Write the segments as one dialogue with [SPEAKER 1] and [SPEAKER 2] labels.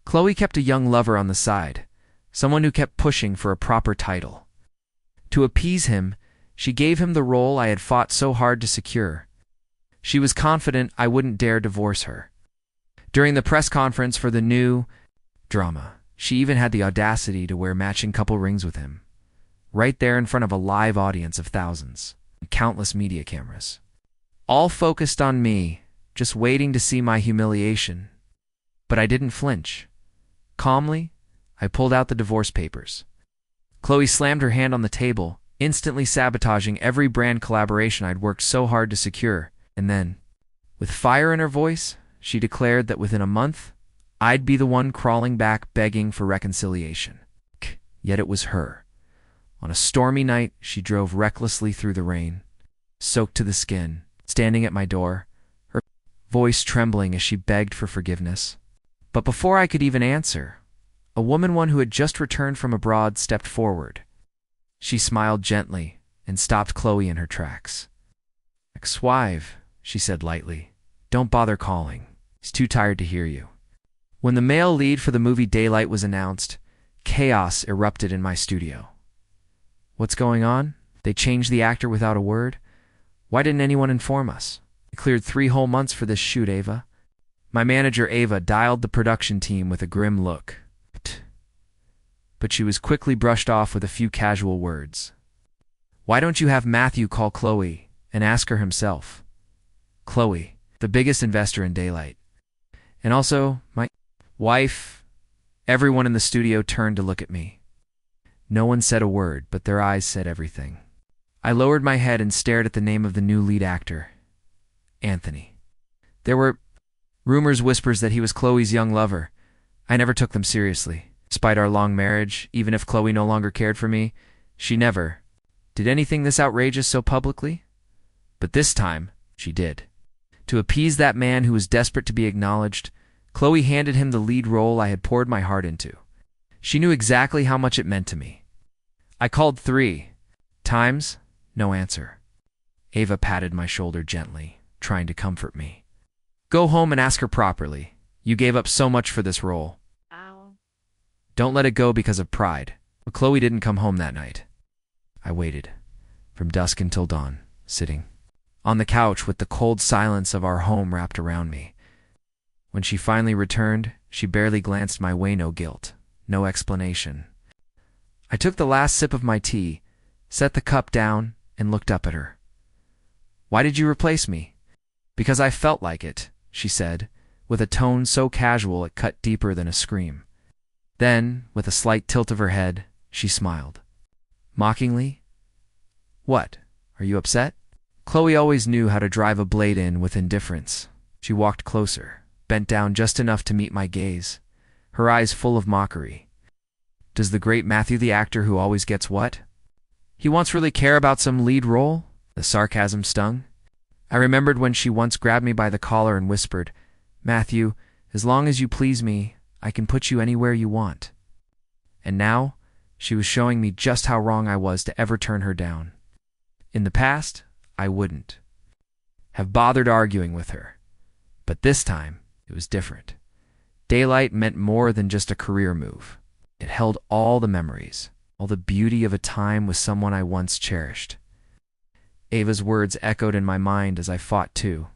[SPEAKER 1] Chloe kept a young lover on the side, someone who kept pushing for a proper title. To appease him, she gave him the role I had fought so hard to secure. She was confident I wouldn't dare divorce her. During the press conference for the new drama, she even had the audacity to wear matching couple rings with him, right there in front of a live audience of thousands and countless media cameras. All focused on me, just waiting to see my humiliation. But I didn't flinch. Calmly, I pulled out the divorce papers. Chloe slammed her hand on the table, instantly sabotaging every brand collaboration I'd worked so hard to secure, and then, with fire in her voice, she declared that within a month, I'd be the one crawling back begging for reconciliation. Yet it was her. On a stormy night, she drove recklessly through the rain, soaked to the skin, standing at my door, her voice trembling as she begged for forgiveness. But before I could even answer, a woman who had just returned from abroad stepped forward. She smiled gently and stopped Chloe in her tracks. "Ex-wife," she said lightly, "don't bother calling. He's too tired to hear you." When the male lead for the movie Daylight was announced, chaos erupted in my studio. "What's going on? They changed the actor without a word? Why didn't anyone inform us? We cleared 3 whole months for this shoot, Ava." My manager, Ava, dialed the production team with a grim look. But she was quickly brushed off with a few casual words. "Why don't you have Matthew call Chloe and ask her himself?" Chloe, the biggest investor in Daylight. And also, my wife. Everyone in the studio turned to look at me. No one said a word, but their eyes said everything. I lowered my head and stared at the name of the new lead actor, Anthony. There were rumors, whispers that he was Chloe's young lover. I never took them seriously. Despite our long marriage, even if Chloe no longer cared for me, she never did anything this outrageous so publicly. But this time, she did. To appease that man who was desperate to be acknowledged, Chloe handed him the lead role I had poured my heart into. She knew exactly how much it meant to me. I called 3 times, no answer. Ava patted my shoulder gently, trying to comfort me. "Go home and ask her properly. You gave up so much for this role.
[SPEAKER 2] Ow.
[SPEAKER 1] Don't let it go because of pride." But Chloe didn't come home that night. I waited, from dusk until dawn, sitting on the couch with the cold silence of our home wrapped around me. When she finally returned, she barely glanced my way, no guilt, no explanation. I took the last sip of my tea, set the cup down, and looked up at her. "Why did you replace me?" "Because I felt like it," she said, with a tone so casual it cut deeper than a scream. Then, with a slight tilt of her head, she smiled. Mockingly? "What? Are you upset?" Chloe always knew how to drive a blade in with indifference. She walked closer, bent down just enough to meet my gaze, her eyes full of mockery. "Does the great Matthew, the actor who always gets what? He once really care about some lead role?" The sarcasm stung. I remembered when she once grabbed me by the collar and whispered, "Matthew, as long as you please me, I can put you anywhere you want." And now, she was showing me just how wrong I was to ever turn her down. In the past, I wouldn't have bothered arguing with her. But this time, it was different. Daylight meant more than just a career move. It held all the memories, all the beauty of a time with someone I once cherished. Ava's words echoed in my mind as I fought too.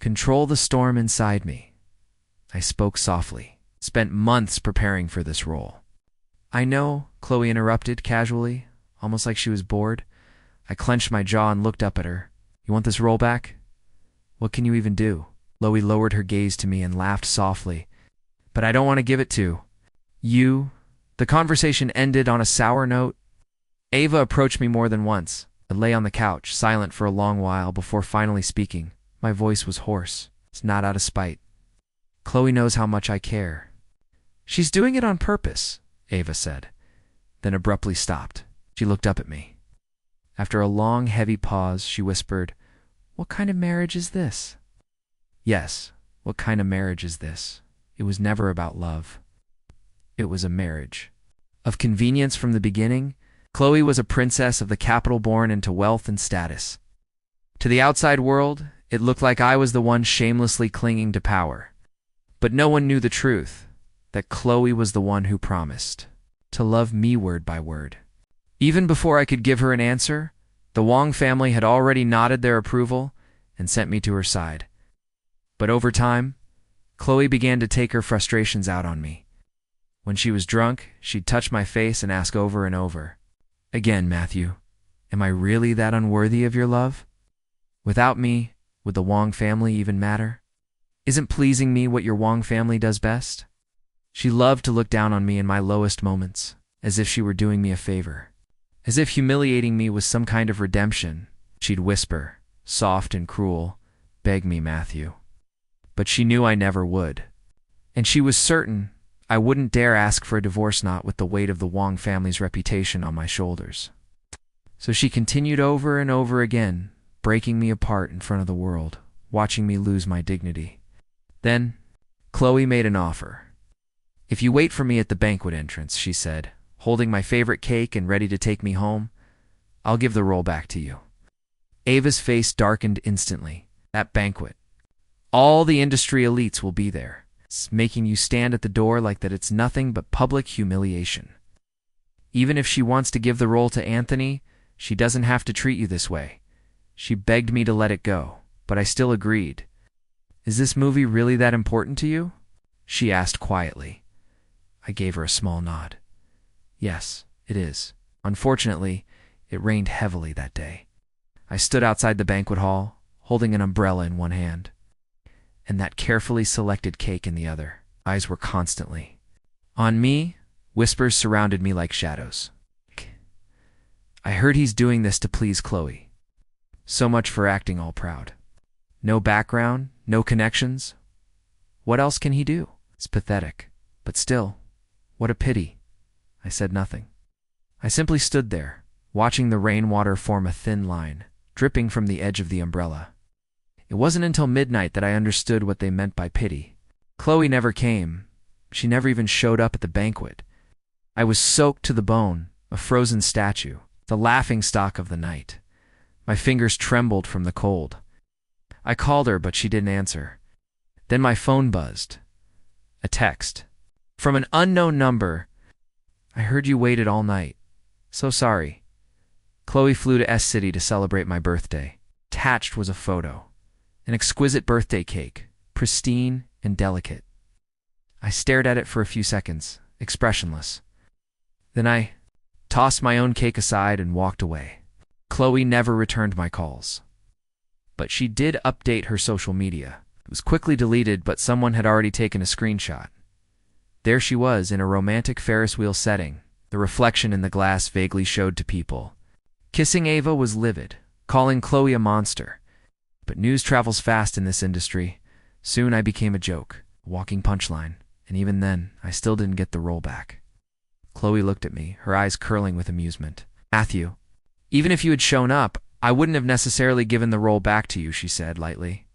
[SPEAKER 1] "Control the storm inside me." I spoke softly, spent months preparing for this role. "I know," Chloe interrupted casually, almost like she was bored. I clenched my jaw and looked up at her. "You want this role back? What can you even do?" Chloe lowered her gaze to me and laughed softly. "But I don't want to give it to you." The conversation ended on a sour note. Ava approached me more than once. I lay on the couch, silent for a long while before finally speaking. My voice was hoarse. It's not out of spite. "Chloe knows how much I care." "She's doing it on purpose," Ava said, then abruptly stopped. She looked up at me. After a long, heavy pause, she whispered, "What kind of marriage is this?" Yes, what kind of marriage is this? It was never about love. It was a marriage. Of convenience from the beginning, Chloe was a princess of the capital born into wealth and status. To the outside world, it looked like I was the one shamelessly clinging to power. But no one knew the truth. that Chloe was the one who promised to love me word by word. Even before I could give her an answer, the Wong family had already nodded their approval and sent me to her side. But over time, Chloe began to take her frustrations out on me. When she was drunk, she'd touch my face and ask over and over, "Again, Matthew, am I really that unworthy of your love? Without me, would the Wong family even matter? Isn't pleasing me what your Wong family does best?" She loved to look down on me in my lowest moments, as if she were doing me a favor. As if humiliating me was some kind of redemption, she'd whisper, soft and cruel, "Beg me, Matthew." But she knew I never would. And she was certain I wouldn't dare ask for a divorce, not with the weight of the Wong family's reputation on my shoulders. So she continued over and over again, breaking me apart in front of the world, watching me lose my dignity. Then, Chloe made an offer. "If you wait for me at the banquet entrance," she said, holding my favorite cake and ready to take me home, "I'll give the role back to you." Ava's face darkened instantly. That banquet. All the industry elites will be there, making you stand at the door like that it's nothing but public humiliation. Even if she wants to give the role to Anthony, she doesn't have to treat you this way. She begged me to let it go, but I still agreed. "Is this movie really that important to you?" she asked quietly. I gave her a small nod. "Yes, it is." Unfortunately, it rained heavily that day. I stood outside the banquet hall, holding an umbrella in one hand, and that carefully selected cake in the other. Eyes were constantly on me. Whispers surrounded me like shadows. "I heard he's doing this to please Chloe. So much for acting all proud. No background, no connections. What else can he do? It's pathetic. But still, what a pity." I said nothing. I simply stood there, watching the rainwater form a thin line, dripping from the edge of the umbrella. It wasn't until midnight that I understood what they meant by pity. Chloe never came. She never even showed up at the banquet. I was soaked to the bone, a frozen statue, the laughingstock of the night. My fingers trembled from the cold. I called her, but she didn't answer. Then my phone buzzed. A text. From an unknown number. "I heard you waited all night. So sorry. Chloe flew to S City to celebrate my birthday." Attached was a photo. An exquisite birthday cake, pristine and delicate. I stared at it for a few seconds, expressionless. Then I tossed my own cake aside and walked away. Chloe never returned my calls. But she did update her social media. It was quickly deleted, but someone had already taken a screenshot. There she was in a romantic Ferris wheel setting. The reflection in the glass vaguely showed to people. Kissing Ava was livid, calling Chloe a monster. But news travels fast in this industry. Soon I became a joke, a walking punchline, and even then, I still didn't get the role back. Chloe looked at me, her eyes curling with amusement. "Matthew, even if you had shown up, I wouldn't have necessarily given the role back to you," she said lightly.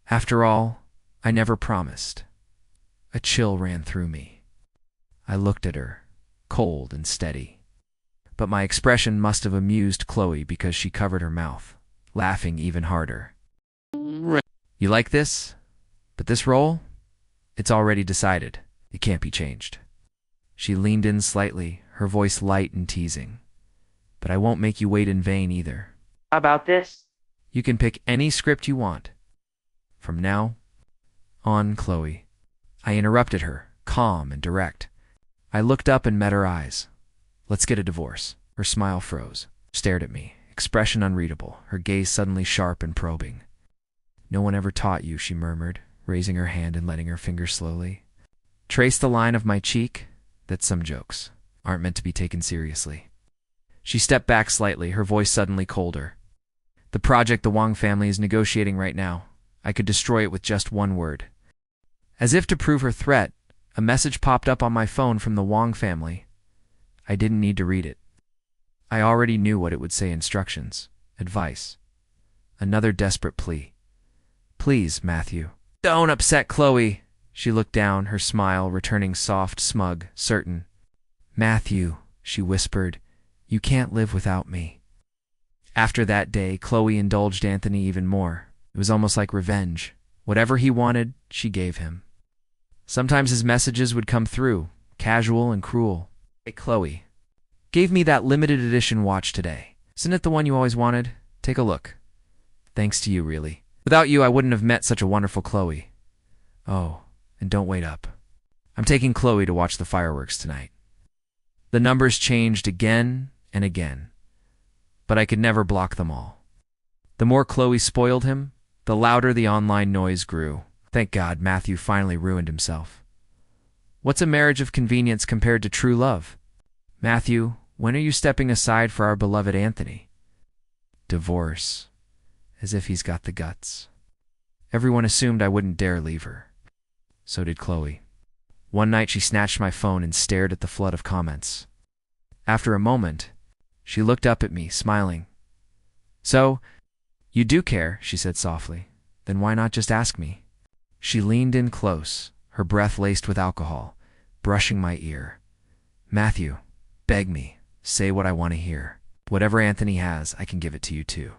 [SPEAKER 1] "After all, I never promised." A chill ran through me. I looked at her, cold and steady. But my expression must have amused Chloe because she covered her mouth, laughing even harder. "You like this? But this role? It's already decided. It can't be changed." She leaned in slightly, her voice light and teasing. "But I won't make you wait in vain either.
[SPEAKER 2] How about this?
[SPEAKER 1] You can pick any script you want. From now on, Chloe." I interrupted her, calm and direct. I looked up and met her eyes. "Let's get a divorce." Her smile froze, stared at me, expression unreadable, her gaze suddenly sharp and probing. "No one ever taught you," she murmured, raising her hand and letting her fingers slowly trace the line of my cheek, "that some jokes aren't meant to be taken seriously." She stepped back slightly, her voice suddenly colder. "The project the Wong family is negotiating right now, I could destroy it with just one word." As if to prove her threat, a message popped up on my phone from the Wong family. I didn't need to read it. I already knew what it would say: instructions, advice, another desperate plea. "Please, Matthew, don't upset Chloe." She looked down, her smile returning soft, smug, certain. "Matthew," she whispered, "you can't live without me." After that day, Chloe indulged Anthony even more. It was almost like revenge. Whatever he wanted, she gave him. Sometimes his messages would come through, casual and cruel. Hey, Chloe. Gave me that limited edition watch today. Isn't it the one you always wanted? Take a look. Thanks to you, really. Without you, I wouldn't have met such a wonderful Chloe. Oh, and don't wait up. I'm taking Chloe to watch the fireworks tonight. The numbers changed again and again, but I could never block them all. The more Chloe spoiled him, the louder the online noise grew. Thank God Matthew finally ruined himself. What's a marriage of convenience compared to true love? Matthew, when are you stepping aside for our beloved Anthony? Divorce. As if he's got the guts. Everyone assumed I wouldn't dare leave her. So did Chloe. One night she snatched my phone and stared at the flood of comments. After a moment, she looked up at me, smiling. So, you do care, she said softly. Then why not just ask me? She leaned in close, her breath laced with alcohol, brushing my ear. Matthew, beg me, say what I want to hear. Whatever Anthony has, I can give it to you too.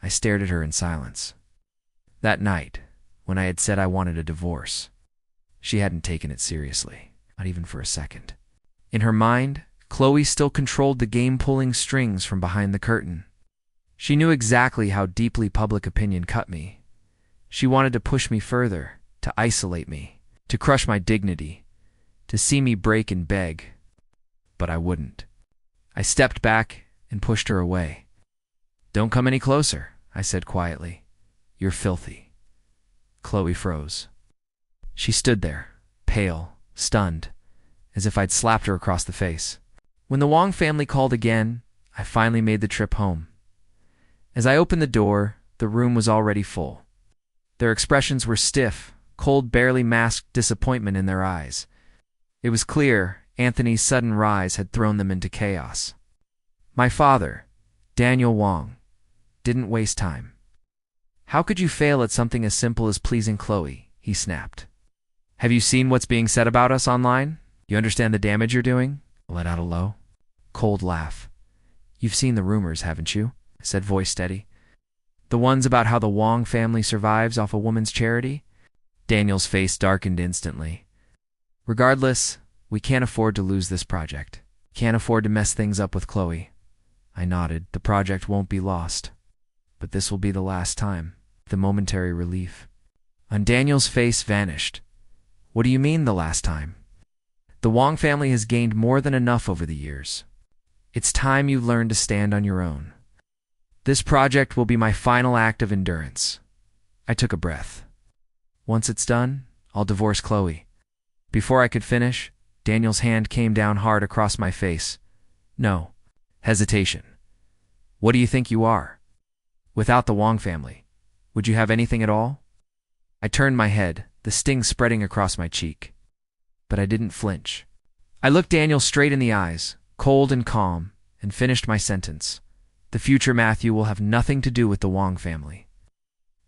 [SPEAKER 1] I stared at her in silence. That night, when I had said I wanted a divorce, she hadn't taken it seriously, not even for a second. In her mind, Chloe still controlled the game pulling strings from behind the curtain. She knew exactly how deeply public opinion cut me. She wanted to push me further, to isolate me, to crush my dignity, to see me break and beg. But I wouldn't. I stepped back and pushed her away. Don't come any closer, I said quietly. You're filthy. Chloe froze. She stood there, pale, stunned, as if I'd slapped her across the face. When the Wong family called again, I finally made the trip home. As I opened the door, the room was already full. Their expressions were stiff, cold barely masked disappointment in their eyes. It was clear Anthony's sudden rise had thrown them into chaos. My father, Daniel Wong, didn't waste time. How could you fail at something as simple as pleasing Chloe? He snapped. Have you seen what's being said about us online? You understand the damage you're doing? I let out a low, cold laugh. You've seen the rumors, haven't you? Said voice steady. The ones about how the Wong family survives off a woman's charity? Daniel's face darkened instantly. Regardless, we can't afford to lose this project. Can't afford to mess things up with Chloe. I nodded. The project won't be lost. But this will be the last time. The momentary relief on Daniel's face vanished. What do you mean the last time? The Wong family has gained more than enough over the years. It's time you learn to stand on your own. This project will be my final act of endurance. I took a breath. Once it's done, I'll divorce Chloe. Before I could finish, Daniel's hand came down hard across my face. No. Hesitation. What do you think you are? Without the Wong family, would you have anything at all? I turned my head, the sting spreading across my cheek. But I didn't flinch. I looked Daniel straight in the eyes, cold and calm, and finished my sentence. The future Matthew will have nothing to do with the Wong family.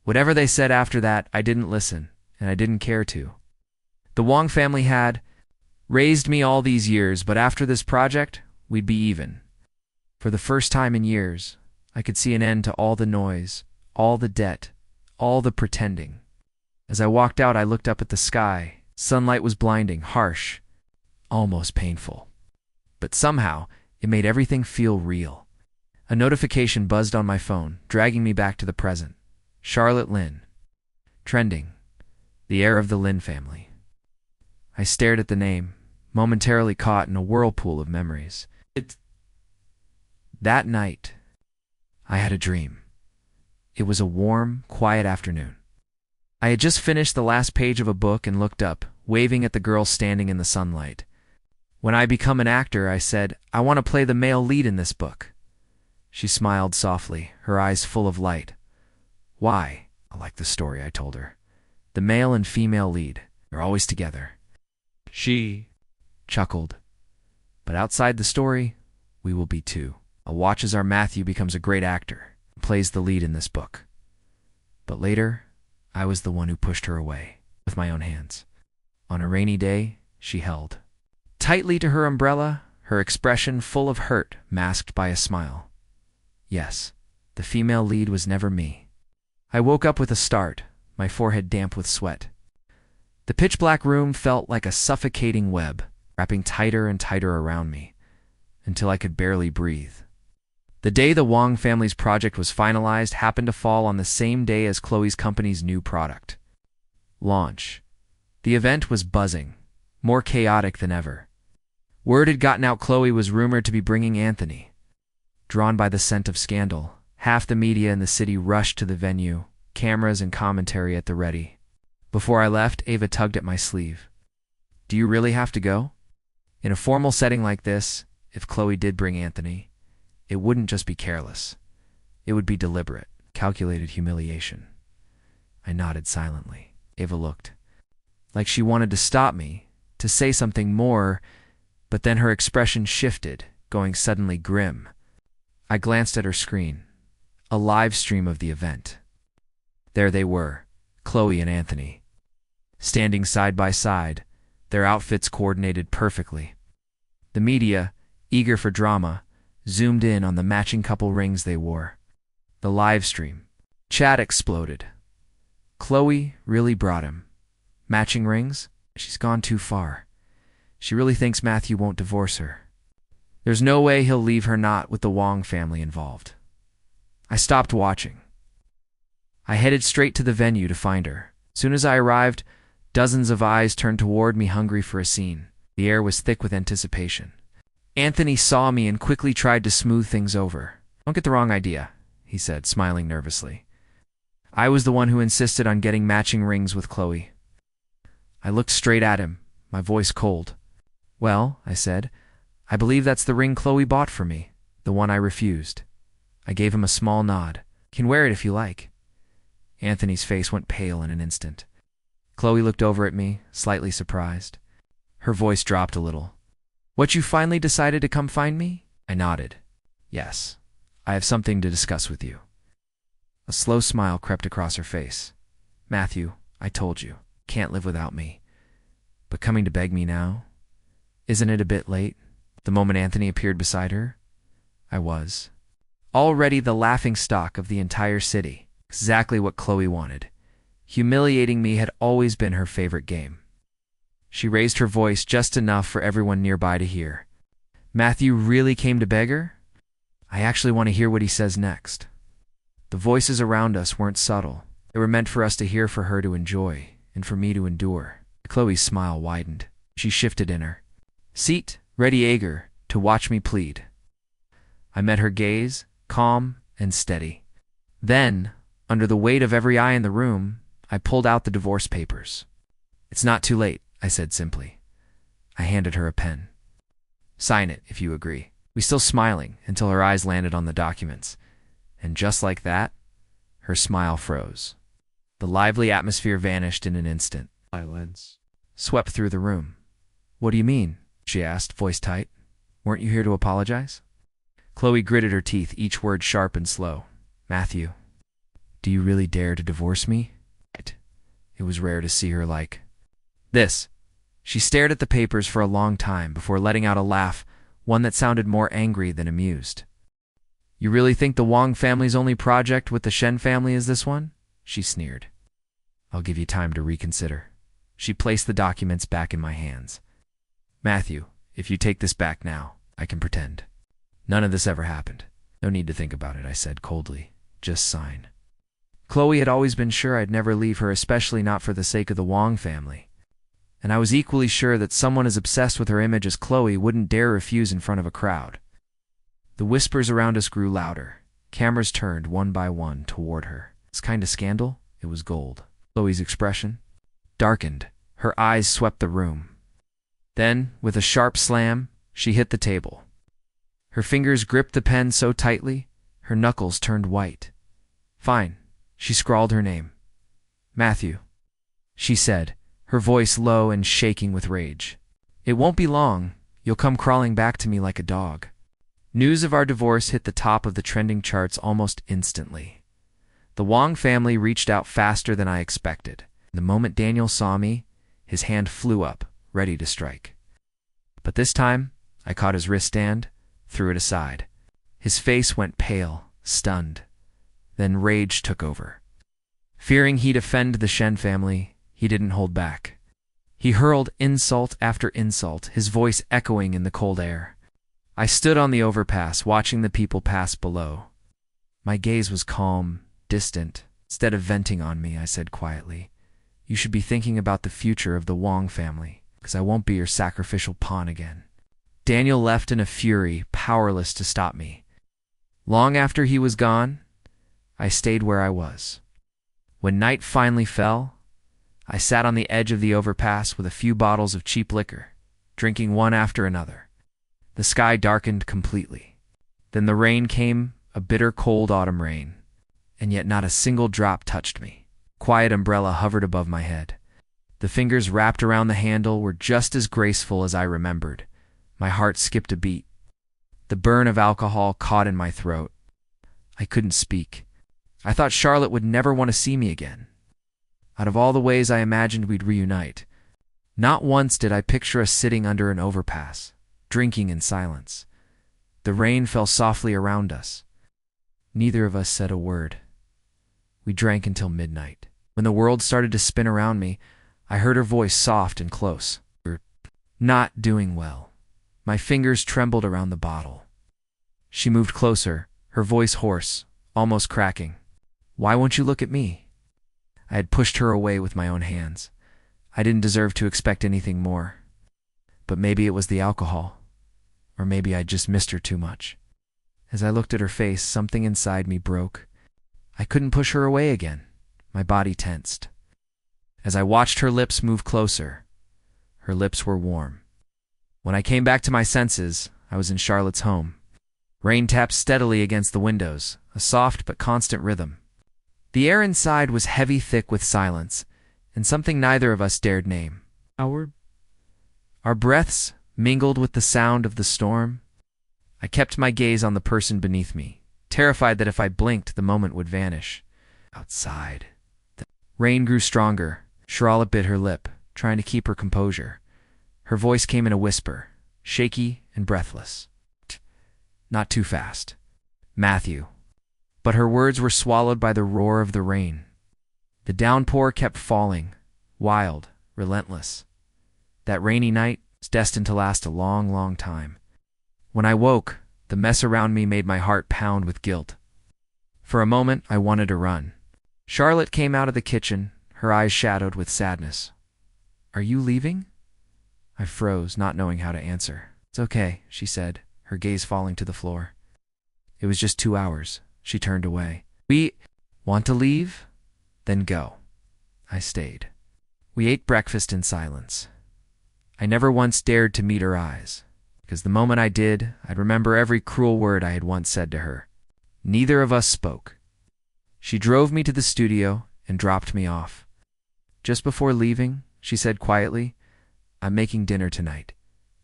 [SPEAKER 1] Whatever they said after that, I didn't listen, and I didn't care to. The Wong family had raised me all these years, but after this project, we'd be even. For the first time in years, I could see an end to all the noise, all the debt, all the pretending. As I walked out, I looked up at the sky. Sunlight was blinding, harsh, almost painful. But somehow, it made everything feel real. A notification buzzed on my phone, dragging me back to the present. Charlotte Lynn. Trending. The heir of the Lynn family. I stared at the name, momentarily caught in a whirlpool of memories. That night, I had a dream. It was a warm, quiet afternoon. I had just finished the last page of a book and looked up, waving at the girl standing in the sunlight. When I become an actor, I said, I want to play the male lead in this book. She smiled softly, her eyes full of light. Why? I liked the story, I told her. The male and female lead, they're always together. She chuckled. But outside the story, we will be two. I'll watch as our Matthew becomes a great actor, plays the lead in this book. But later, I was the one who pushed her away, with my own hands. On a rainy day, she held tightly to her umbrella, her expression full of hurt masked by a smile. Yes, the female lead was never me. I woke up with a start, my forehead damp with sweat. The pitch-black room felt like a suffocating web, wrapping tighter and tighter around me, until I could barely breathe. The day the Wong family's project was finalized happened to fall on the same day as Chloe's company's new product launch. The event was buzzing, more chaotic than ever. Word had gotten out Chloe was rumored to be bringing Anthony. Drawn by the scent of scandal, half the media in the city rushed to the venue, cameras and commentary at the ready. Before I left, Ava tugged at my sleeve. "Do you really have to go?" In a formal setting like this, if Chloe did bring Anthony, it wouldn't just be careless. It would be deliberate, calculated humiliation. I nodded silently. Ava looked like she wanted to stop me, to say something more, but then her expression shifted, going suddenly grim. I glanced at her screen, a live stream of the event. There they were, Chloe and Anthony, standing side by side, their outfits coordinated perfectly. The media, eager for drama, zoomed in on the matching couple rings they wore. The live stream. Chat exploded. Chloe really brought him. Matching rings? She's gone too far. She really thinks Matthew won't divorce her. There's no way he'll leave her not with the Wong family involved. I stopped watching. I headed straight to the venue to find her. As soon as I arrived, dozens of eyes turned toward me, hungry for a scene. The air was thick with anticipation. Anthony saw me and quickly tried to smooth things over. "Don't get the wrong idea," he said, smiling nervously. I was the one who insisted on getting matching rings with Chloe. I looked straight at him, my voice cold. "Well," I said, "I believe that's the ring Chloe bought for me, the one I refused." I gave him a small nod. "You can wear it if you like." Anthony's face went pale in an instant. Chloe looked over at me, slightly surprised. Her voice dropped a little. "What, you finally decided to come find me?" I nodded. "Yes, I have something to discuss with you." A slow smile crept across her face. "Matthew, I told you, can't live without me. But coming to beg me now? Isn't it a bit late?" The moment Anthony appeared beside her, I was already the laughingstock of the entire city. Exactly what Chloe wanted. Humiliating me had always been her favorite game. She raised her voice just enough for everyone nearby to hear. "Matthew really came to beg her? I actually want to hear what he says next." The voices around us weren't subtle. They were meant for us to hear, for her to enjoy, and for me to endure. Chloe's smile widened. She shifted in her seat, ready eager to watch me plead. I met her gaze, calm and steady. Then, under the weight of every eye in the room, I pulled out the divorce papers. "It's not too late," I said simply. I handed her a pen. "Sign it if you agree." We still smiling until her eyes landed on the documents. And just like that, her smile froze. The lively atmosphere vanished in an instant. Silence swept through the room. "What do you mean?" she asked, voice tight. "Weren't you here to apologize?" Chloe gritted her teeth, each word sharp and slow. "Matthew, do you really dare to divorce me?" It was rare to see her like this. She stared at the papers for a long time before letting out a laugh, one that sounded more angry than amused. "You really think the Wong family's only project with the Shen family is this one?" she sneered. "I'll give you time to reconsider." She placed the documents back in my hands. "Matthew, if you take this back now, I can pretend none of this ever happened." "No need to think about it," I said coldly. "Just sign." Chloe had always been sure I'd never leave her, especially not for the sake of the Wong family. And I was equally sure that someone as obsessed with her image as Chloe wouldn't dare refuse in front of a crowd. The whispers around us grew louder. Cameras turned one by one toward her. This kind of scandal, it was gold. Chloe's expression darkened. Her eyes swept the room. Then, with a sharp slam, she hit the table. Her fingers gripped the pen so tightly, her knuckles turned white. "Fine." She scrawled her name. "Matthew," she said, her voice low and shaking with rage. "It won't be long. You'll come crawling back to me like a dog." News of our divorce hit the top of the trending charts almost instantly. The Wong family reached out faster than I expected. The moment Daniel saw me, his hand flew up, ready to strike. But this time, I caught his wristband, threw it aside. His face went pale, stunned. Then rage took over. Fearing he'd offend the Shen family, he didn't hold back. He hurled insult after insult, his voice echoing in the cold air. I stood on the overpass, watching the people pass below. My gaze was calm, distant. Instead of venting on me, I said quietly, "You should be thinking about the future of the Wong family, because I won't be your sacrificial pawn again." Daniel left in a fury, powerless to stop me. Long after he was gone, I stayed where I was. When night finally fell, I sat on the edge of the overpass with a few bottles of cheap liquor, drinking one after another. The sky darkened completely. Then the rain came, a bitter cold autumn rain, and yet not a single drop touched me. Quiet umbrella hovered above my head. The fingers wrapped around the handle were just as graceful as I remembered. My heart skipped a beat. The burn of alcohol caught in my throat. I couldn't speak. I thought Charlotte would never want to see me again. Out of all the ways I imagined we'd reunite, not once did I picture us sitting under an overpass, drinking in silence. The rain fell softly around us. Neither of us said a word. We drank until midnight. When the world started to spin around me, I heard her voice soft and close. "You're not doing well." My fingers trembled around the bottle. She moved closer, her voice hoarse, almost cracking. "Why won't you look at me?" I had pushed her away with my own hands. I didn't deserve to expect anything more. But maybe it was the alcohol. Or maybe I'd just missed her too much. As I looked at her face, something inside me broke. I couldn't push her away again. My body tensed. As I watched her lips move closer, her lips were warm. When I came back to my senses, I was in Charlotte's home. Rain tapped steadily against the windows, a soft but constant rhythm. The air inside was heavy, thick with silence, and something neither of us dared name. Our breaths mingled with the sound of the storm. I kept my gaze on the person beneath me, terrified that if I blinked, the moment would vanish. Outside. The rain grew stronger. Charlotte bit her lip, trying to keep her composure. Her voice came in a whisper, shaky and breathless. "Not too fast. Matthew." But her words were swallowed by the roar of the rain. The downpour kept falling, wild, relentless. That rainy night was destined to last a long, long time. When I woke, the mess around me made my heart pound with guilt. For a moment, I wanted to run. Charlotte came out of the kitchen, her eyes shadowed with sadness. "Are you leaving?" I froze, not knowing how to answer. "It's okay," she said, her gaze falling to the floor. "It was just 2 hours." She turned away. "We want to leave? Then go." I stayed. We ate breakfast in silence. I never once dared to meet her eyes, because the moment I did, I'd remember every cruel word I had once said to her. Neither of us spoke. She drove me to the studio and dropped me off. Just before leaving, she said quietly, "I'm making dinner tonight.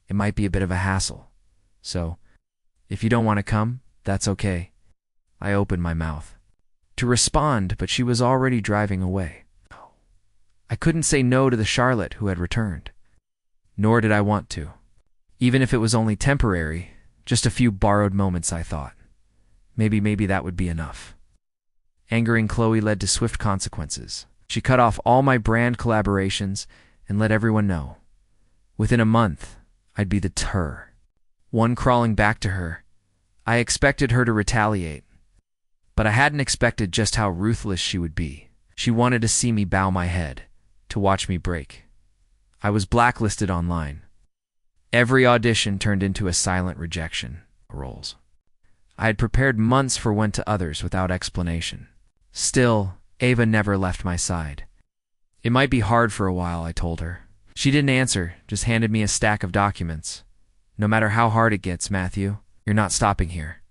[SPEAKER 1] It might be a bit of a hassle. So, if you don't want to come, that's okay." I opened my mouth to respond, but she was already driving away. I couldn't say no to the Charlotte who had returned. Nor did I want to. Even if it was only temporary, just a few borrowed moments, I thought. Maybe that would be enough. Angering Chloe led to swift consequences. She cut off all my brand collaborations and let everyone know. Within a month, I'd be the tur. One crawling back to her. I expected her to retaliate. But I hadn't expected just how ruthless she would be. She wanted to see me bow my head, to watch me break. I was blacklisted online. Every audition turned into a silent rejection. Roles. I had prepared months for one to others without explanation. Still, Ava never left my side. "It might be hard for a while," I told her. She didn't answer, just handed me a stack of documents. "No matter how hard it gets, Matthew, you're not stopping here."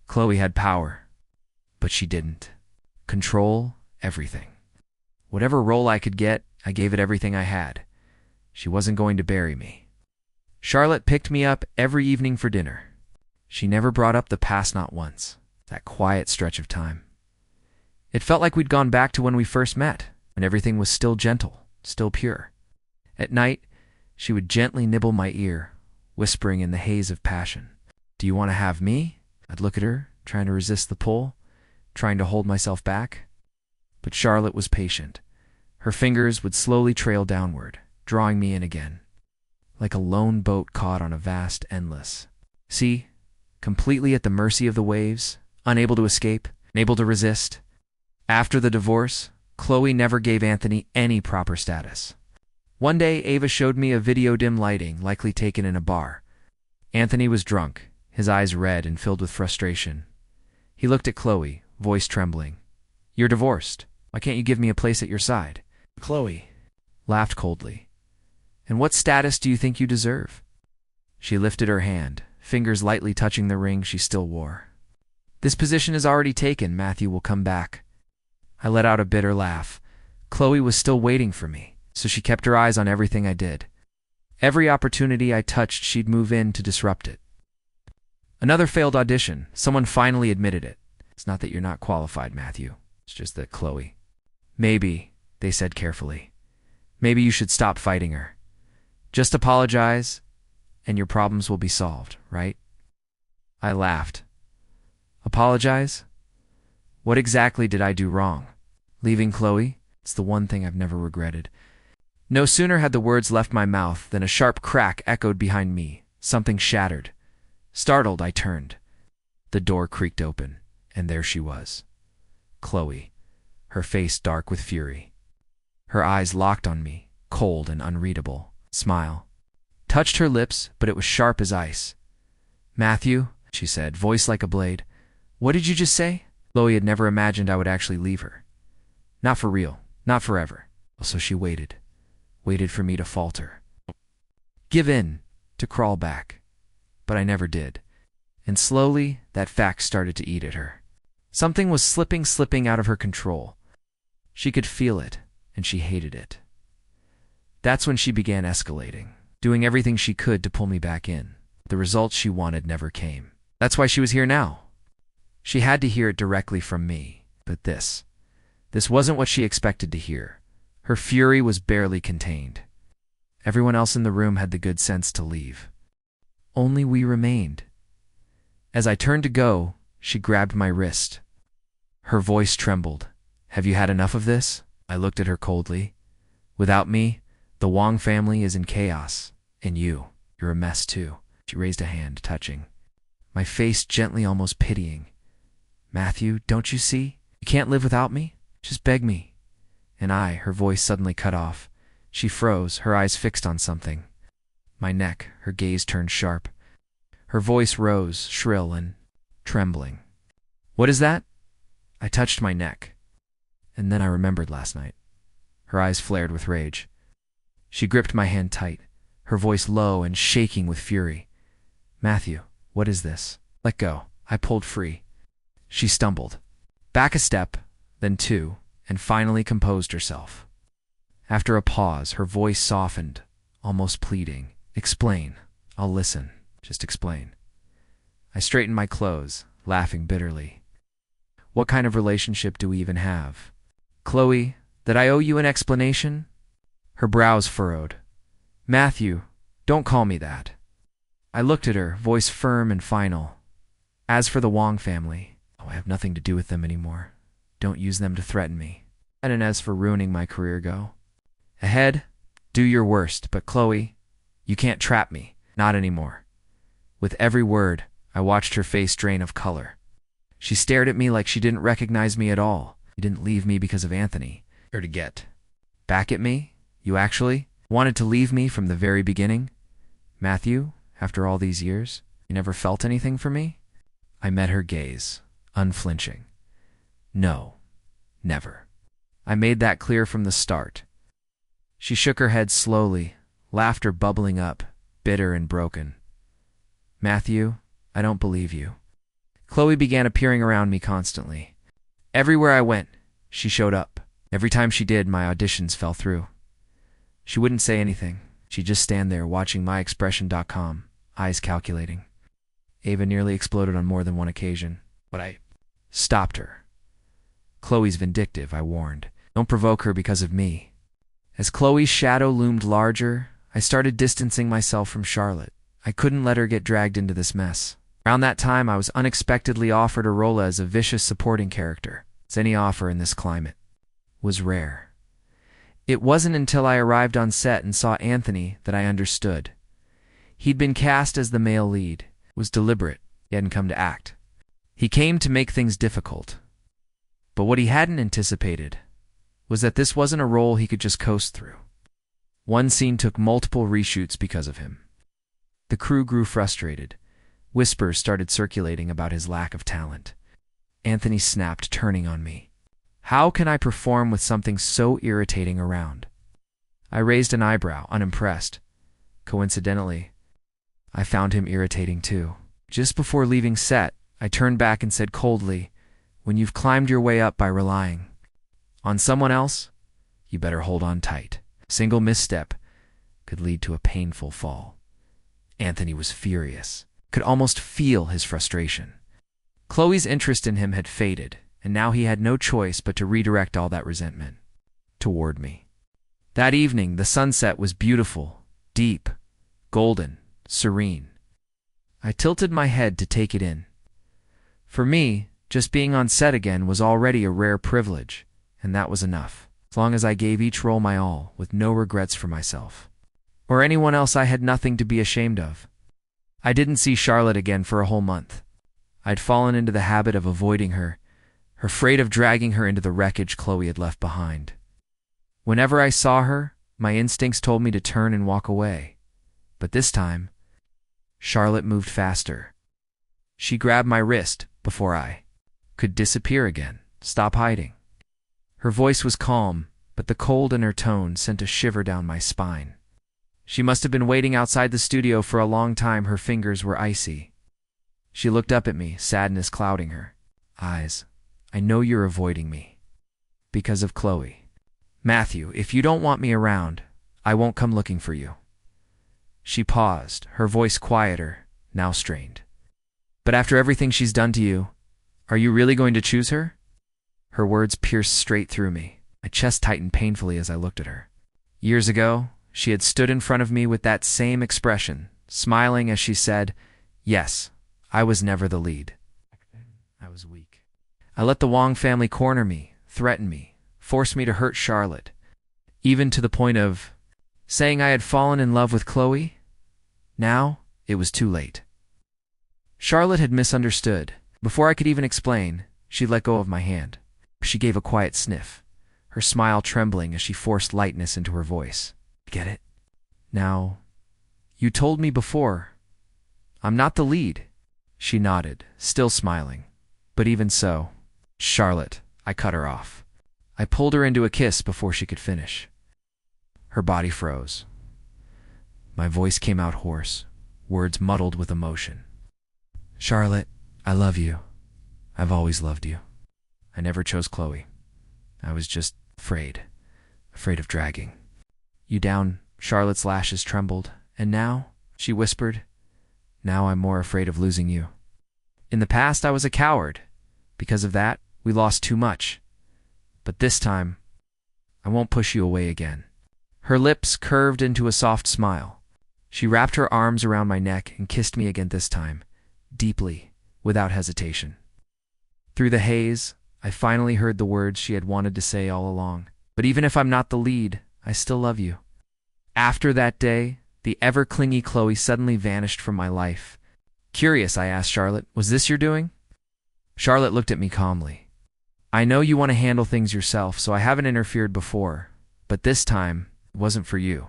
[SPEAKER 1] Chloe had power. But she didn't. Control everything. Whatever role I could get, I gave it everything I had. She wasn't going to bury me. Charlotte picked me up every evening for dinner. She never brought up the past, not once. That quiet stretch of time. It felt like we'd gone back to when we first met, when everything was still gentle, still pure. At night, she would gently nibble my ear, whispering in the haze of passion, "Do you want to have me?" I'd look at her, trying to resist the pull, trying to hold myself back. But Charlotte was patient. Her fingers would slowly trail downward, drawing me in again, like a lone boat caught on a vast endless sea, completely at the mercy of the waves, unable to escape, unable to resist. After the divorce, Chloe never gave Anthony any proper status. One day, Ava showed me a video dim lighting, likely taken in a bar. Anthony was drunk, his eyes red and filled with frustration. He looked at Chloe, voice trembling. "You're divorced. Why can't you give me a place at your side?" Chloe laughed coldly. "And what status do you think you deserve?" She lifted her hand, fingers lightly touching the ring she still wore. "This position is already taken. Matthew will come back." I let out a bitter laugh. Chloe was still waiting for me, so she kept her eyes on everything I did. Every opportunity I touched, she'd move in to disrupt it. Another failed audition. Someone finally admitted it. "It's not that you're not qualified, Matthew. It's just that Chloe." "Maybe," they said carefully. "Maybe you should stop fighting her. Just apologize, and your problems will be solved, right?" I laughed. "Apologize? What exactly did I do wrong? Leaving Chloe? It's the one thing I've never regretted." No sooner had the words left my mouth than a sharp crack echoed behind me. Something shattered. Startled, I turned. The door creaked open, and there she was. Chloe, her face dark with fury. Her eyes locked on me, cold and unreadable. Smile touched her lips, but it was sharp as ice. "Matthew," she said, voice like a blade. "What did you just say?" Chloe had never imagined I would actually leave her. Not for real, not forever. So she waited for me to falter. Give in, to crawl back. But I never did. And slowly, that fact started to eat at her. Something was slipping out of her control. She could feel it, and she hated it. That's when she began escalating, doing everything she could to pull me back in. The results she wanted never came. That's why she was here now. She had to hear it directly from me. But this wasn't what she expected to hear. Her fury was barely contained. Everyone else in the room had the good sense to leave. Only we remained. As I turned to go, she grabbed my wrist. Her voice trembled. "Have you had enough of this?" I looked at her coldly. "Without me, the Wong family is in chaos. And you're a mess too." She raised a hand, touching my face gently, almost pitying. "Matthew, don't you see? You can't live without me. Just beg me." And her voice suddenly cut off. She froze, her eyes fixed on something. My neck, her gaze turned sharp. Her voice rose, shrill and trembling. "What is that?" I touched my neck. And then I remembered last night. Her eyes flared with rage. She gripped my hand tight, her voice low and shaking with fury. "Matthew, what is this? Let go." I pulled free. She stumbled. Back a step, then two, and finally composed herself. After a pause, her voice softened, almost pleading. "Explain. I'll listen. Just explain." I straightened my clothes, laughing bitterly. "What kind of relationship do we even have? Chloe, that I owe you an explanation?" Her brows furrowed. "Matthew, don't call me that." I looked at her, voice firm and final. "As for the Wong family, I have nothing to do with them anymore. Don't use them to threaten me. And as for ruining my career, go ahead, do your worst, but Chloe, you can't trap me, not anymore." With every word, I watched her face drain of color. She stared at me like she didn't recognize me at all. "You didn't leave me because of Anthony, or to get back at me? You actually wanted to leave me from the very beginning? Matthew, after all these years, you never felt anything for me?" I met her gaze, unflinching. "No, never. I made that clear from the start." She shook her head slowly, laughter bubbling up, bitter and broken. "Matthew, I don't believe you." Chloe began appearing around me constantly. Everywhere I went, she showed up. Every time she did, my auditions fell through. She wouldn't say anything. She'd just stand there watching myexpression.com, eyes calculating. Ava nearly exploded on more than one occasion, but I stopped her. "Chloe's vindictive," I warned. "Don't provoke her because of me." As Chloe's shadow loomed larger, I started distancing myself from Charlotte. I couldn't let her get dragged into this mess. Around that time, I was unexpectedly offered a role as a vicious supporting character. As any offer in this climate was rare. It wasn't until I arrived on set and saw Anthony that I understood. He'd been cast as the male lead. It was deliberate. He hadn't come to act. He came to make things difficult. But what he hadn't anticipated was that this wasn't a role he could just coast through. One scene took multiple reshoots because of him. The crew grew frustrated. Whispers started circulating about his lack of talent. Anthony snapped, turning on me. How can I perform with something so irritating around? I raised an eyebrow, unimpressed. Coincidentally, I found him irritating too. Just before leaving set, I turned back and said coldly, "When you've climbed your way up by relying on someone else, you better hold on tight. A single misstep could lead to a painful fall." Anthony was furious. Could almost feel his frustration. Chloe's interest in him had faded, and now he had no choice but to redirect all that resentment toward me. That evening, the sunset was beautiful, deep, golden, serene. I tilted my head to take it in. For me, just being on set again was already a rare privilege, and that was enough, as long as I gave each role my all, with no regrets for myself. Or anyone else. I had nothing to be ashamed of. I didn't see Charlotte again for a whole month. I'd fallen into the habit of avoiding her, afraid of dragging her into the wreckage Chloe had left behind. Whenever I saw her, my instincts told me to turn and walk away. But this time, Charlotte moved faster. She grabbed my wrist before I could disappear again, stop hiding. Her voice was calm, but the cold in her tone sent a shiver down my spine. She must have been waiting outside the studio for a long time. Her fingers were icy. She looked up at me, sadness clouding her eyes. "I know you're avoiding me because of Chloe. Matthew, if you don't want me around, I won't come looking for you." She paused, her voice quieter, now strained. "But after everything she's done to you, are you really going to choose her?" Her words pierced straight through me. My chest tightened painfully as I looked at her. Years ago, she had stood in front of me with that same expression, smiling as she said, "Yes, I was never the lead. I was weak. I let the Wong family corner me, threaten me, force me to hurt Charlotte, even to the point of saying I had fallen in love with Chloe. Now, it was too late." Charlotte had misunderstood. Before I could even explain, she let go of my hand. She gave a quiet sniff, her smile trembling as she forced lightness into her voice. "Get it? Now, you told me before. I'm not the lead." She nodded, still smiling. But even so, "Charlotte," I cut her off. I pulled her into a kiss before she could finish. Her body froze. My voice came out hoarse, words muddled with emotion. "Charlotte, I love you. I've always loved you. I never chose Chloe. I was just afraid of dragging you down." Charlotte's lashes trembled. "And now," she whispered, "now I'm more afraid of losing you. In the past, I was a coward. Because of that, we lost too much. But this time, I won't push you away again." Her lips curved into a soft smile. She wrapped her arms around my neck and kissed me again, this time, deeply, without hesitation. Through the haze, I finally heard the words she had wanted to say all along. "But even if I'm not the lead, I still love you." After that day, the ever-clingy Chloe suddenly vanished from my life. Curious, I asked Charlotte, "Was this your doing?" Charlotte looked at me calmly. "I know you want to handle things yourself, so I haven't interfered before. But this time, it wasn't for you.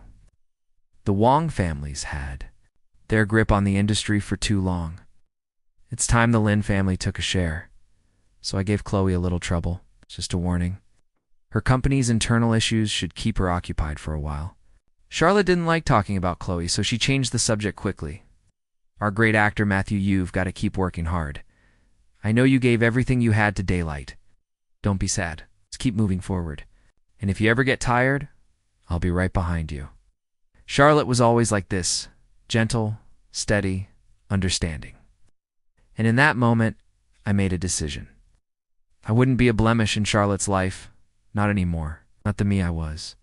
[SPEAKER 1] The Wong families had their grip on the industry for too long. It's time the Lin family took a share. So I gave Chloe a little trouble, just a warning. Her company's internal issues should keep her occupied for a while." Charlotte didn't like talking about Chloe, so she changed the subject quickly. "Our great actor Matthew, you've got to keep working hard. I know you gave everything you had to Daylight. Don't be sad. Let's keep moving forward. And if you ever get tired, I'll be right behind you." Charlotte was always like this, gentle, steady, understanding. And in that moment, I made a decision. I wouldn't be a blemish in Charlotte's life, not anymore, not the me I was.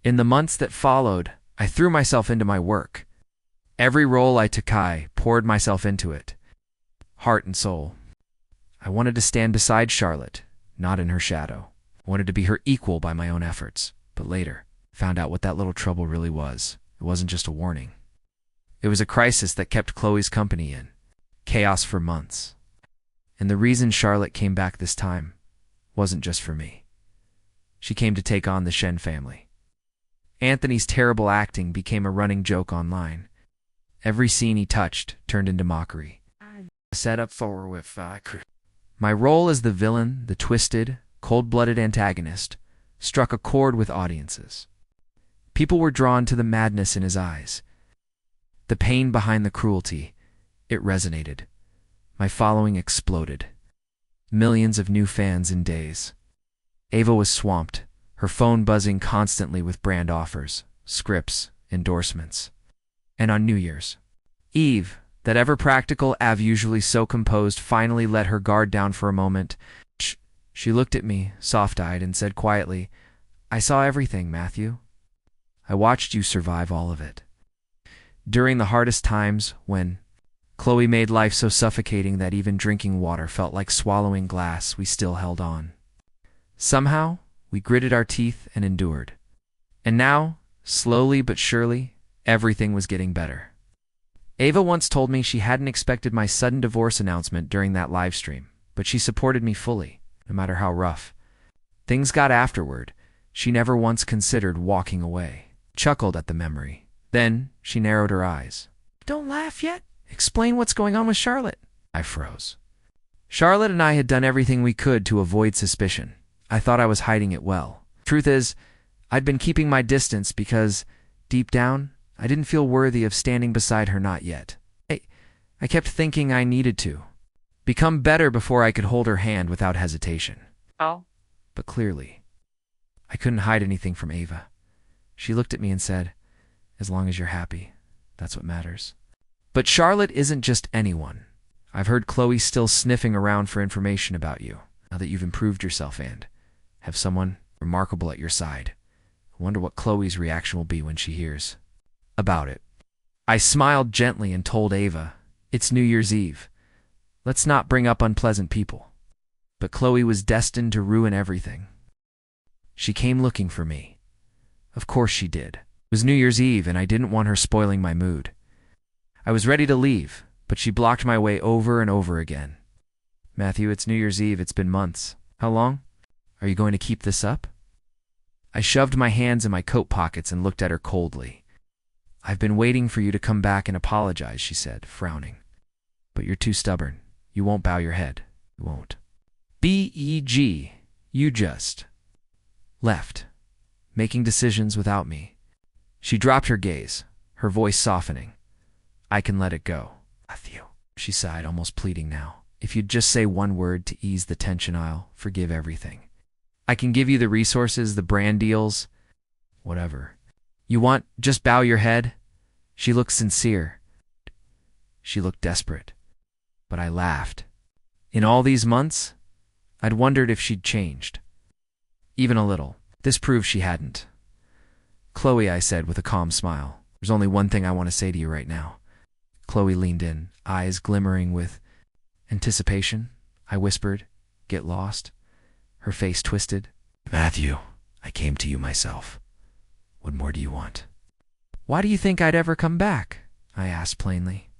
[SPEAKER 1] In the months that followed, I threw myself into my work. Every role I took, I poured myself into it, heart and soul. I wanted to stand beside Charlotte, not in her shadow. I wanted to be her equal by my own efforts. But later, found out what that little trouble really was. It wasn't just a warning. It was a crisis that kept Chloe's company in chaos for months. And the reason Charlotte came back this time wasn't just for me. She came to take on the Shen family. Anthony's terrible acting became a running joke online. Every scene he touched turned into mockery. Set up for with my role as the villain, the twisted, cold-blooded antagonist, struck a chord with audiences. People were drawn to the madness in his eyes. The pain behind the cruelty, it resonated. My following exploded. Millions of new fans in days. Ava was swamped, her phone buzzing constantly with brand offers, scripts, endorsements. And on New Year's Eve, that ever-practical Av, usually so composed, finally let her guard down for a moment. She looked at me, soft-eyed, and said quietly, "I saw everything, Matthew. I watched you survive all of it. During the hardest times, when Chloe made life so suffocating that even drinking water felt like swallowing glass, we still held on. Somehow, we gritted our teeth and endured. And now, slowly but surely, everything was getting better." Ava once told me she hadn't expected my sudden divorce announcement during that live stream, but she supported me fully, no matter how rough things got afterward. She never once considered walking away. Chuckled at the memory. Then she narrowed her eyes. "Don't laugh yet. Explain what's going on with Charlotte." I froze. Charlotte and I had done everything we could to avoid suspicion. I thought I was hiding it well. Truth is, I'd been keeping my distance because, deep down, I didn't feel worthy of standing beside her, not yet. I kept thinking I needed to become better before I could hold her hand without hesitation.
[SPEAKER 2] Oh.
[SPEAKER 1] But clearly, I couldn't hide anything from Ava. She looked at me and said, "As long as you're happy, that's what matters." But Charlotte isn't just anyone. I've heard Chloe's still sniffing around for information about you, now that you've improved yourself and have someone remarkable at your side. I wonder what Chloe's reaction will be when she hears about it. I smiled gently and told Ava, "It's New Year's Eve. Let's not bring up unpleasant people." But Chloe was destined to ruin everything. She came looking for me. Of course she did. It was New Year's Eve, and I didn't want her spoiling my mood. I was ready to leave, but she blocked my way over and over again. "Matthew, it's New Year's Eve. It's been months. How long? Are you going to keep this up?" I shoved my hands in my coat pockets and looked at her coldly. "I've been waiting for you to come back and apologize," she said, frowning. "But you're too stubborn. You won't bow your head. You won't. B.E.G. You just left, making decisions without me." She dropped her gaze, her voice softening. "I can let it go, Matthew," she sighed, almost pleading now. "If you'd just say one word to ease the tension, I'll forgive everything. I can give you the resources, the brand deals, whatever you want. Just bow your head." She looked sincere. She looked desperate. But I laughed. In all these months, I'd wondered if she'd changed. Even a little. This proved she hadn't. "Chloe," I said with a calm smile, "there's only one thing I want to say to you right now." Chloe leaned in, eyes glimmering with anticipation. I whispered, "Get lost." Her face twisted. "Matthew, I came to you myself. What more do you want?" "Why do you think I'd ever come back?" I asked plainly.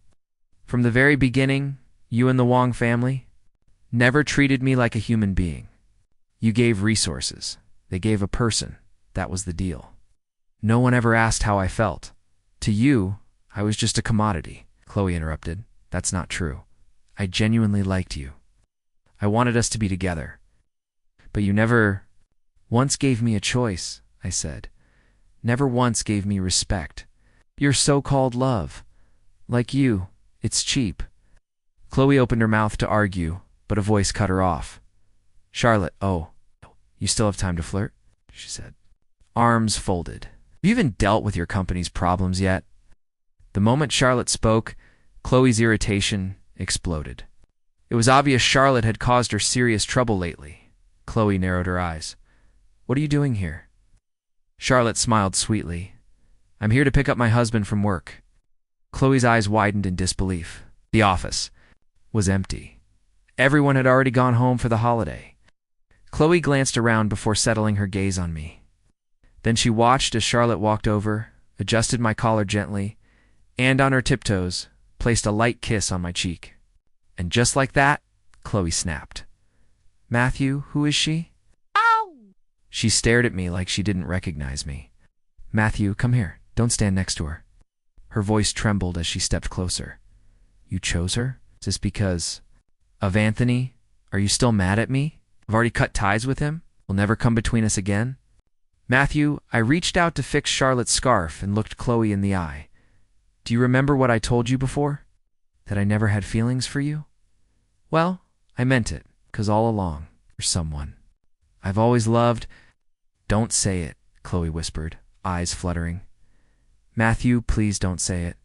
[SPEAKER 1] "From the very beginning, you and the Wong family never treated me like a human being. You gave resources. They gave a person. That was the deal. No one ever asked how I felt. To you, I was just a commodity." Chloe interrupted. "That's not true. I genuinely liked you. I wanted us to be together. But you never once gave me a choice," I said. "Never once gave me respect. Your so-called love. Like you, it's cheap." Chloe opened her mouth to argue, but a voice cut her off. "Charlotte, oh, you still have time to flirt?" she said. Arms folded. "Have you even dealt with your company's problems yet?" The moment Charlotte spoke, Chloe's irritation exploded. It was obvious Charlotte had caused her serious trouble lately. Chloe narrowed her eyes. "What are you doing here?" Charlotte smiled sweetly. "I'm here to pick up my husband from work." Chloe's eyes widened in disbelief. The office was empty. Everyone had already gone home for the holiday. Chloe glanced around before settling her gaze on me. Then she watched as Charlotte walked over, adjusted my collar gently, and on her tiptoes, placed a light kiss on my cheek. And just like that, Chloe snapped. "Matthew, who is she?"
[SPEAKER 2] Ow!
[SPEAKER 1] She stared at me like she didn't recognize me. "Matthew, come here. Don't stand next to her." Her voice trembled as she stepped closer. "You chose her? Is this because of Anthony? Are you still mad at me? I've already cut ties with him. Will never come between us again." "Matthew," I reached out to fix Charlotte's scarf and looked Chloe in the eye. "Do you remember what I told you before? That I never had feelings for you? Well, I meant it, 'cause all along, you're someone I've always loved." "Don't say it," Chloe whispered, eyes fluttering. "Matthew, please don't say it."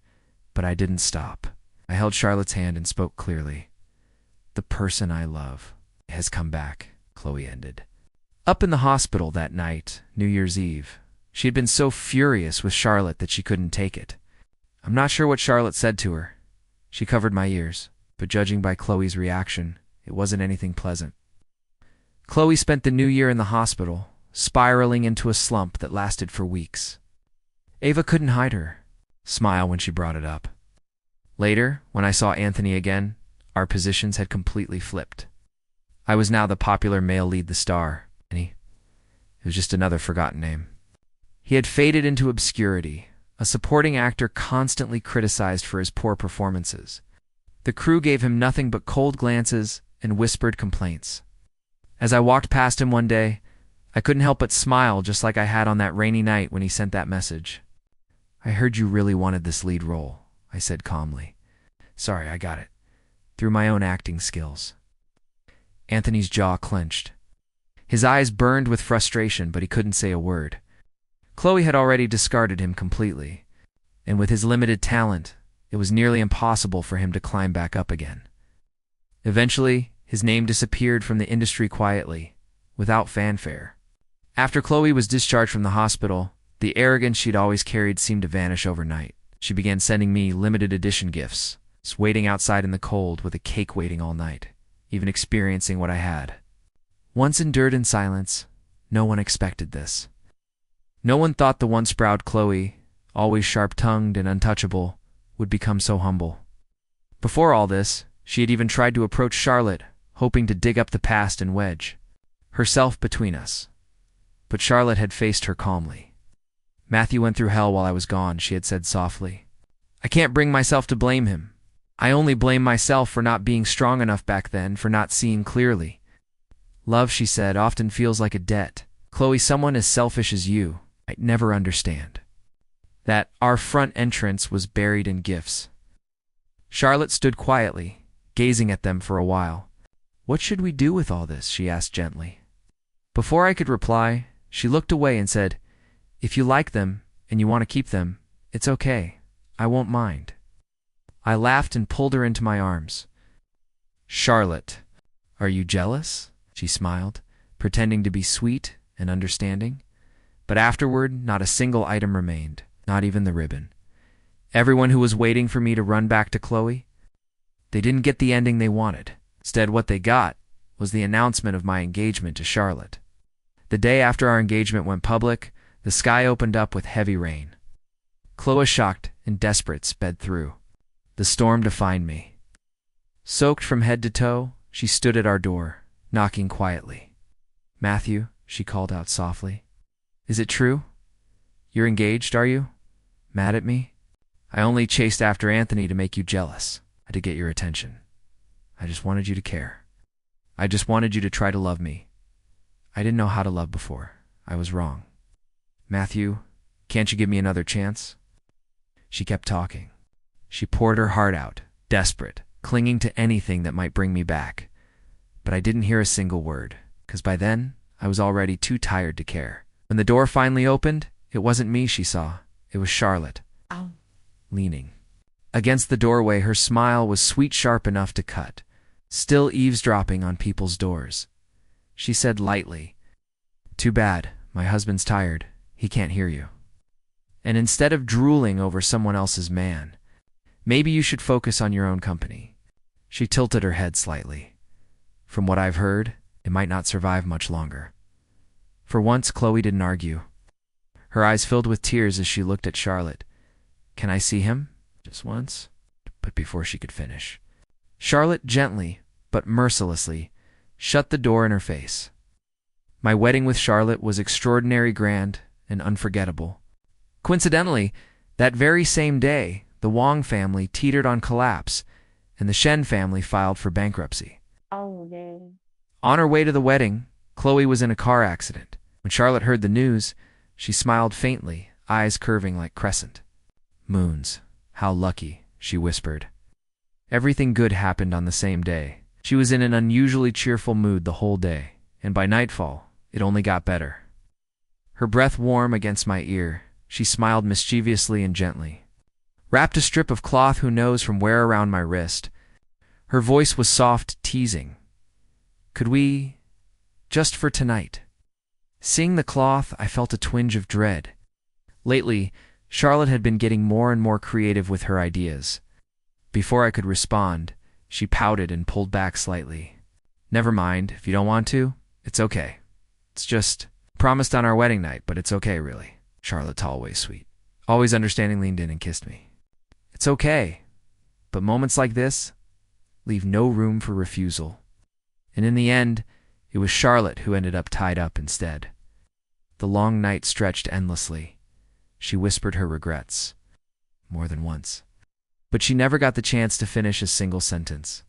[SPEAKER 1] But I didn't stop. I held Charlotte's hand and spoke clearly. "The person I love has come back," Chloe ended. Up in the hospital that night, New Year's Eve, she had been so furious with Charlotte that she couldn't take it. I'm not sure what Charlotte said to her. She covered my ears, but judging by Chloe's reaction, it wasn't anything pleasant. Chloe spent the new year in the hospital, spiraling into a slump that lasted for weeks. Ava couldn't hide her smile when she brought it up. Later, when I saw Anthony again, our positions had completely flipped. I was now the popular male lead, the star, and it was just another forgotten name. He had faded into obscurity, a supporting actor constantly criticized for his poor performances. The crew gave him nothing but cold glances and whispered complaints. As I walked past him one day, I couldn't help but smile, just like I had on that rainy night when he sent that message. "I heard you really wanted this lead role," I said calmly. "Sorry, I got it. Through my own acting skills." Anthony's jaw clenched. His eyes burned with frustration, but he couldn't say a word. Chloe had already discarded him completely, and with his limited talent, it was nearly impossible for him to climb back up again. Eventually, his name disappeared from the industry quietly, without fanfare. After Chloe was discharged from the hospital, the arrogance she'd always carried seemed to vanish overnight. She began sending me limited edition gifts, waiting outside in the cold with a cake waiting all night, even experiencing what I had. Once endured in silence, no one expected this. No one thought the once proud Chloe, always sharp-tongued and untouchable, would become so humble. Before all this, she had even tried to approach Charlotte, hoping to dig up the past and wedge herself between us. But Charlotte had faced her calmly. "Matthew went through hell while I was gone," she had said softly. "I can't bring myself to blame him. I only blame myself for not being strong enough back then, for not seeing clearly. Love," she said, "often feels like a debt. Chloe, someone as selfish as you might never understand that our front entrance was buried in gifts." Charlotte stood quietly, gazing at them for a while. "What should we do with all this?" she asked gently. Before I could reply, she looked away and said, "If you like them and you want to keep them, it's okay. I won't mind." I laughed and pulled her into my arms. "Charlotte, are you jealous?" she smiled, pretending to be sweet and understanding. But afterward, not a single item remained, not even the ribbon. Everyone who was waiting for me to run back to Chloe, they didn't get the ending they wanted. Instead, what they got was the announcement of my engagement to Charlotte. The day after our engagement went public, the sky opened up with heavy rain. Chloe, shocked and desperate, sped through the storm to find me. Soaked from head to toe, she stood at our door, knocking quietly. "Matthew," she called out softly. "Is it true? You're engaged, are you? Mad at me? I only chased after Anthony to make you jealous, to get your attention. I just wanted you to care. I just wanted you to try to love me. I didn't know how to love before. I was wrong. Matthew, can't you give me another chance?" She kept talking. She poured her heart out, desperate, clinging to anything that might bring me back. But I didn't hear a single word, because by then, I was already too tired to care. When the door finally opened, it wasn't me she saw. It was Charlotte.
[SPEAKER 2] Ow.
[SPEAKER 1] Leaning against the doorway, her smile was sweet sharp enough to cut, still eavesdropping on people's doors. She said lightly, "Too bad, my husband's tired. He can't hear you. And instead of drooling over someone else's man, maybe you should focus on your own company." She tilted her head slightly. "From what I've heard, it might not survive much longer." For once, Chloe didn't argue. Her eyes filled with tears as she looked at Charlotte. "Can I see him?" "Just once." But before she could finish, Charlotte gently, but mercilessly, shut the door in her face. My wedding with Charlotte was extraordinary, grand, and unforgettable. Coincidentally, that very same day, the Wong family teetered on collapse, and the Shen family filed for bankruptcy.
[SPEAKER 2] Oh, yeah.
[SPEAKER 1] On her way to the wedding, Chloe was in a car accident. When Charlotte heard the news, she smiled faintly, eyes curving like crescent moons. "How lucky," she whispered. Everything good happened on the same day. She was in an unusually cheerful mood the whole day, and by nightfall, it only got better. Her breath warm against my ear, she smiled mischievously and gently. Wrapped a strip of cloth who knows from where around my wrist. Her voice was soft, teasing. "Could we, just for tonight?" Seeing the cloth, I felt a twinge of dread. Lately, Charlotte had been getting more and more creative with her ideas. Before I could respond, she pouted and pulled back slightly. "Never mind, if you don't want to, it's okay. It's just promised on our wedding night, but it's okay, really." Charlotte's always sweet, always understanding, leaned in and kissed me. "It's okay, but moments like this leave no room for refusal." And in the end, it was Charlotte who ended up tied up instead. The long night stretched endlessly. She whispered her regrets more than once, but she never got the chance to finish a single sentence.